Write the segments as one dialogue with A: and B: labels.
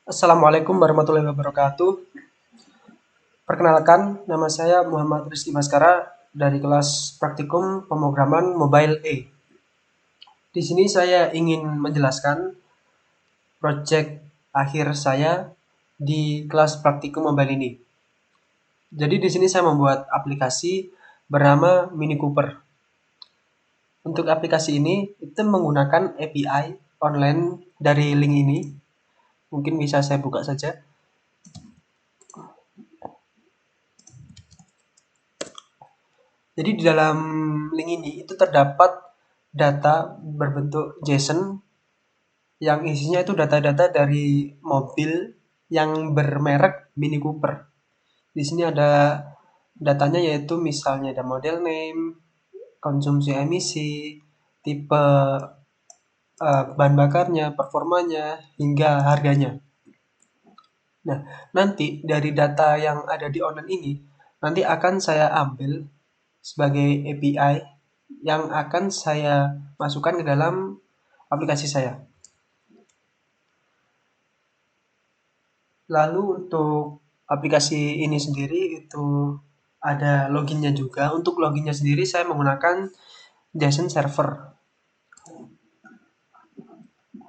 A: Assalamualaikum warahmatullahi wabarakatuh. Perkenalkan, nama saya Muhammad Rizky Baskara dari kelas Praktikum Pemrograman Mobile A. Di sini saya ingin menjelaskan proyek akhir saya di kelas Praktikum Mobile ini. Jadi di sini saya membuat aplikasi bernama Mini Cooper. Untuk aplikasi ini itu menggunakan API online dari link ini. Mungkin bisa saya buka saja. Jadi di dalam link ini itu terdapat data berbentuk JSON yang isinya itu data-data dari mobil yang bermerek Mini Cooper. Di sini ada datanya yaitu misalnya ada model name, konsumsi emisi, tipe bahan bakarnya, performanya, hingga harganya. Nah, nanti dari data yang ada di online ini, nanti akan saya ambil sebagai API yang akan saya masukkan ke dalam aplikasi saya. Lalu untuk aplikasi ini sendiri itu ada loginnya juga. Untuk loginnya sendiri saya menggunakan JSON server.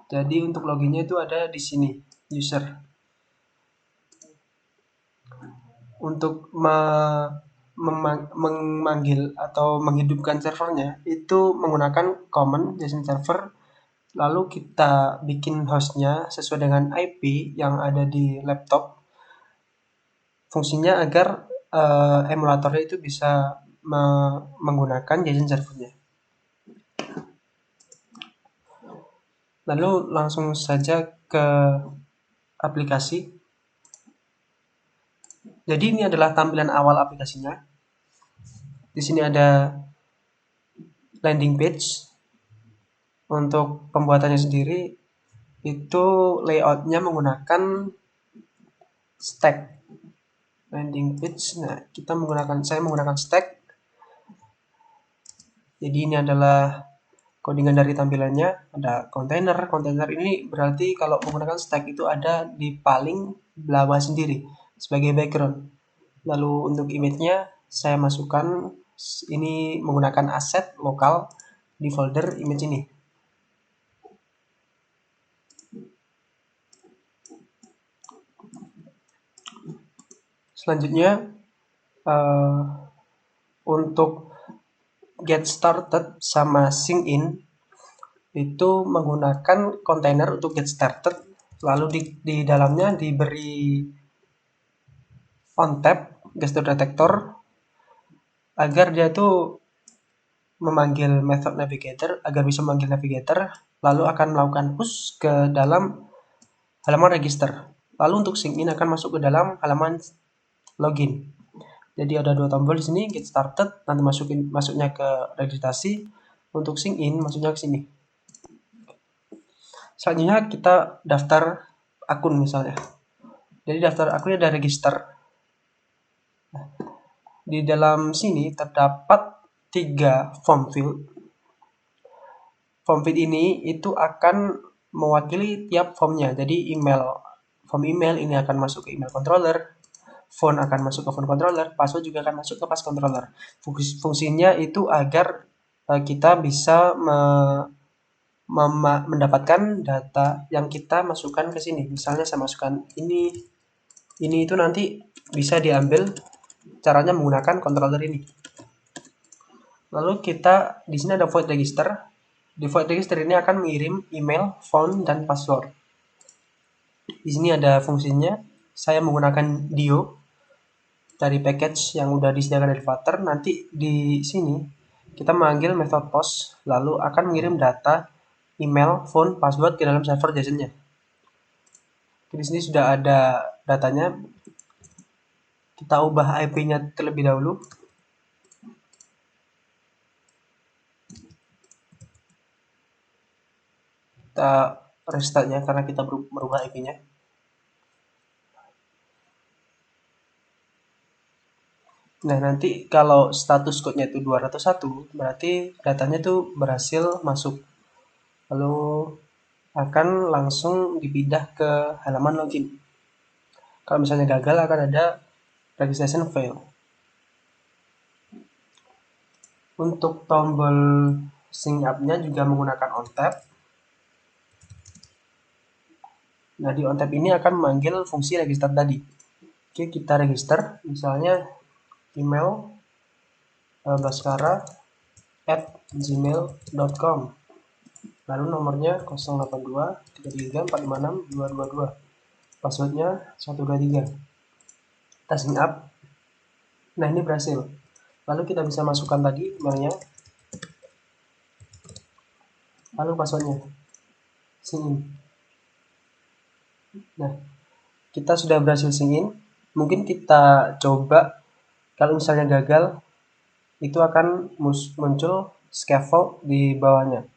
A: Jadi untuk loginnya itu ada di sini, user. Untuk memanggil atau menghidupkan servernya itu menggunakan command JSON server. Lalu kita bikin hostnya sesuai dengan IP yang ada di laptop. Fungsinya agar emulatornya itu bisa menggunakan JSON servernya. Lalu langsung saja ke aplikasi. Jadi ini adalah tampilan awal aplikasinya. Di sini ada landing page. Untuk pembuatannya sendiri itu layoutnya menggunakan stack landing page. Nah, saya menggunakan stack. Jadi ini adalah codingan dari tampilannya. Ada kontainer. Kontainer ini berarti kalau menggunakan stack itu ada di paling bawah sendiri sebagai background. Lalu untuk image-nya saya masukkan ini menggunakan aset lokal di folder image ini. Selanjutnya untuk get started sama sync in itu menggunakan kontainer untuk get started, lalu di dalamnya diberi on tap gesture detector agar dia tuh memanggil method navigator agar bisa memanggil navigator, lalu akan melakukan push ke dalam halaman register. Lalu untuk sync in akan masuk ke dalam halaman login. Jadi ada dua tombol di sini, get started, nanti masuknya ke registrasi. Untuk sync in masuknya ke sini. Selanjutnya kita daftar akun misalnya. Jadi daftar akunnya ada register. Di dalam sini terdapat 3 form field. Form field ini itu akan mewakili tiap formnya. Jadi form email ini akan masuk ke email controller, phone akan masuk ke phone controller, password juga akan masuk ke pass controller. Fungsinya itu agar kita bisa mendapatkan data yang kita masukkan ke sini. Misalnya saya masukkan ini itu nanti bisa diambil caranya menggunakan controller ini. Lalu kita di sini ada void register. Di void register ini akan mengirim email, phone, dan password. Di sini ada fungsinya. Saya menggunakan Dio dari package yang udah disediakan dari Flutter. Nanti di sini kita memanggil method post, lalu akan mengirim data email, phone, password ke dalam server JSON-nya. Di sini sudah ada datanya. Kita ubah IP-nya terlebih dahulu. Kita restart-nya karena kita merubah IP-nya. Nah, nanti kalau status code-nya itu 201, berarti datanya itu berhasil masuk. Lalu akan langsung dipindah ke halaman login. Kalau misalnya gagal akan ada registration fail. Untuk tombol sync up-nya juga menggunakan on tap. Nah, di on tap ini akan memanggil fungsi register tadi. Oke, kita register, misalnya email baskara@gmail.com. Lalu nomornya 082 33 456 222. Passwordnya 123. Kita sign up. Nah, ini berhasil. Lalu kita bisa masukkan tadi emailnya. Lalu passwordnya. Sign in. Nah, kita sudah berhasil sign in. Mungkin kita coba, kalau misalnya gagal, itu akan muncul scaffold di bawahnya.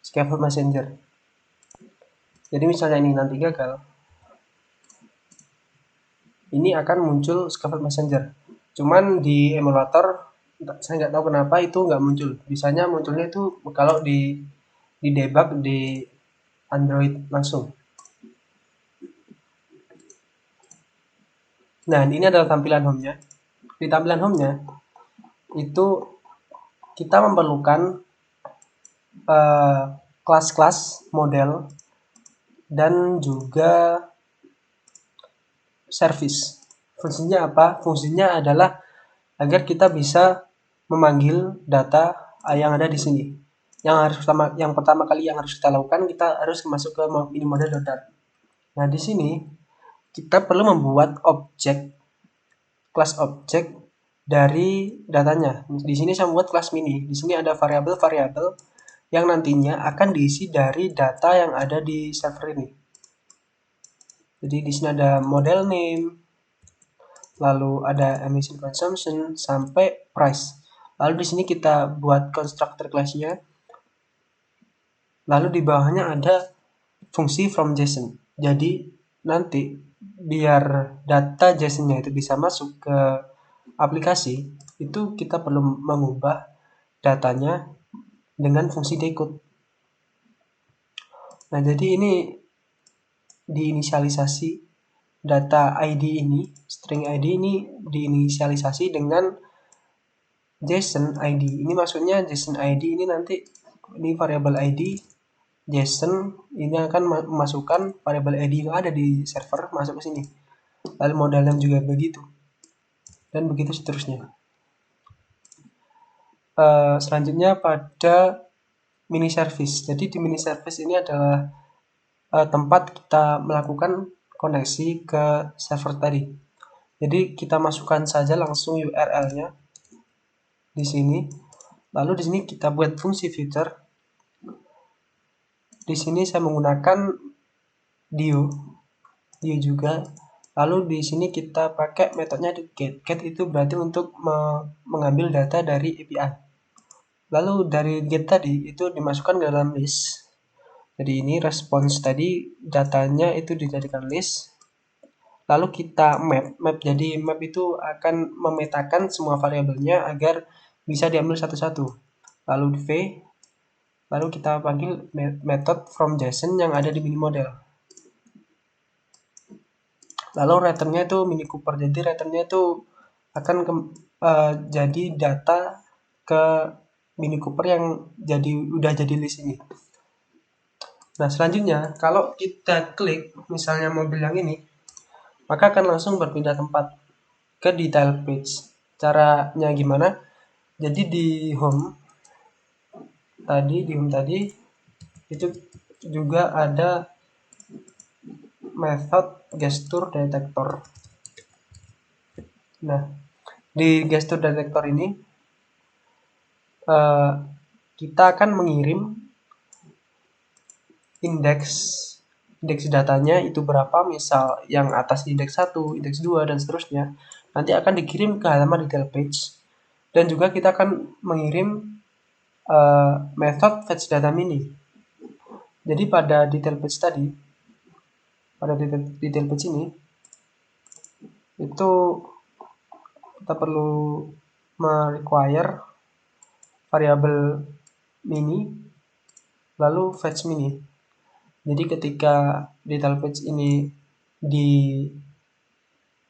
A: Scaffold Messenger. Jadi misalnya ini nanti gagal, ini akan muncul Scaffold Messenger. Cuman di emulator, saya nggak tahu kenapa itu nggak muncul. Bisanya munculnya itu kalau di debug di Android langsung. Nah, ini adalah tampilan home-nya. Di tampilan home-nya itu kita memerlukan kelas-kelas model dan juga service. Fungsinya apa? Fungsinya adalah agar kita bisa memanggil data yang ada di sini. Yang pertama kali yang harus kita lakukan, kita harus masuk ke mini model.dart. Nah, di sini kita perlu membuat objek, kelas objek dari datanya. Di sini saya membuat kelas mini. Di sini ada variabel-variabel yang nantinya akan diisi dari data yang ada di server ini. Jadi di sini ada model name, lalu ada emission consumption sampai price. Lalu di sini kita buat constructor class-nya. Lalu di bawahnya ada fungsi from JSON. Jadi nanti biar data JSON-nya itu bisa masuk ke aplikasi, itu kita perlu mengubah datanya dengan fungsi decode. Nah, jadi ini diinisialisasi data ID ini, string ID ini diinisialisasi dengan JSON ID. Ini maksudnya JSON ID ini nanti ini variabel ID JSON ini akan memasukkan variabel ID yang ada di server masuk ke sini. Lalu modalnya juga begitu. Dan begitu seterusnya. Selanjutnya pada mini service. Jadi di mini service ini adalah tempat kita melakukan koneksi ke server tadi. Jadi kita masukkan saja langsung URL-nya di sini. Lalu di sini kita buat fungsi filter. Di sini saya menggunakan Dio juga. Lalu di sini kita pakai metodenya get. Get itu berarti untuk mengambil data dari API. Lalu dari get tadi itu dimasukkan ke dalam list. Jadi ini response tadi datanya itu dijadikan list. Lalu kita map. Jadi map itu akan memetakan semua variabelnya agar bisa diambil satu-satu. Lalu v, lalu kita panggil method from JSON yang ada di mini model. Lalu returnnya itu Mini Cooper. Jadi returnnya itu akan jadi data ke Mini Cooper yang udah jadi list ini. Nah, selanjutnya kalau kita klik misalnya mobil yang ini, maka akan langsung berpindah tempat ke detail page. Caranya gimana? Jadi di home tadi itu juga ada method gesture detector. Nah, di gesture detector ini kita akan mengirim indeks datanya itu berapa, misal yang atas indeks 1, indeks 2 dan seterusnya. Nanti akan dikirim ke halaman detail page. Dan juga kita akan mengirim method fetch data mini. Jadi pada detail page tadi, pada detail page ini itu kita perlu merequire variabel mini lalu fetch mini. Jadi ketika detail page ini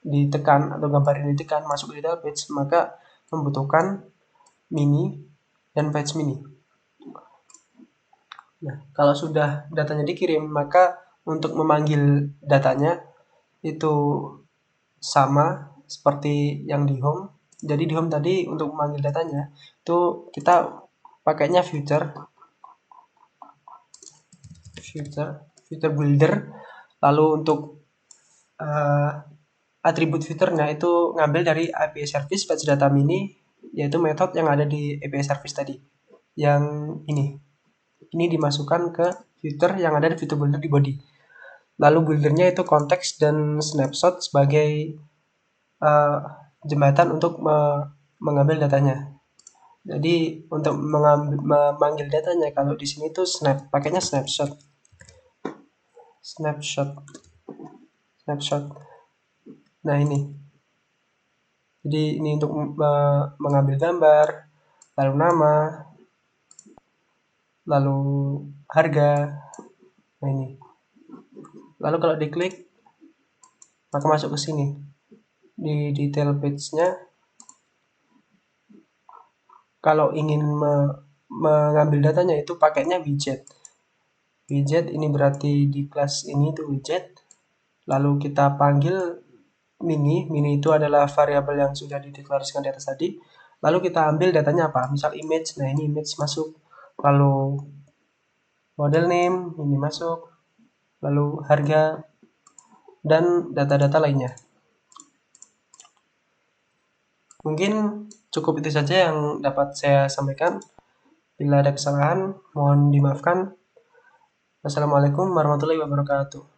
A: ditekan atau gambar ini ditekan masuk ke detail page, maka membutuhkan mini dan fetch mini. Nah, kalau sudah datanya dikirim, maka untuk memanggil datanya itu sama seperti yang di home. Jadi di home tadi untuk memanggil datanya itu kita pakainya future builder. Lalu untuk atribut fiturnya itu ngambil dari API service fetch data mini, yaitu metode yang ada di API service tadi. Yang ini dimasukkan ke fitur yang ada di fitur builder di body. Lalu buildernya itu konteks dan snapshot sebagai jembatan untuk mengambil datanya. Jadi untuk memanggil datanya kalau di sini tuh pakainya snapshot. Nah ini. Jadi ini untuk mengambil gambar, lalu nama, lalu harga. Nah ini. Lalu kalau diklik maka masuk ke sini. Di detail page-nya kalau ingin mengambil datanya itu pakainya widget. Widget ini berarti di kelas ini itu widget. Lalu kita panggil mini itu adalah variabel yang sudah dideklarasikan di atas tadi. Lalu kita ambil datanya apa? Misal image. Nah, ini image masuk. Lalu model name ini masuk. Lalu harga dan data-data lainnya. Mungkin cukup itu saja yang dapat saya sampaikan. Bila ada kesalahan, mohon dimaafkan. Wassalamualaikum warahmatullahi wabarakatuh.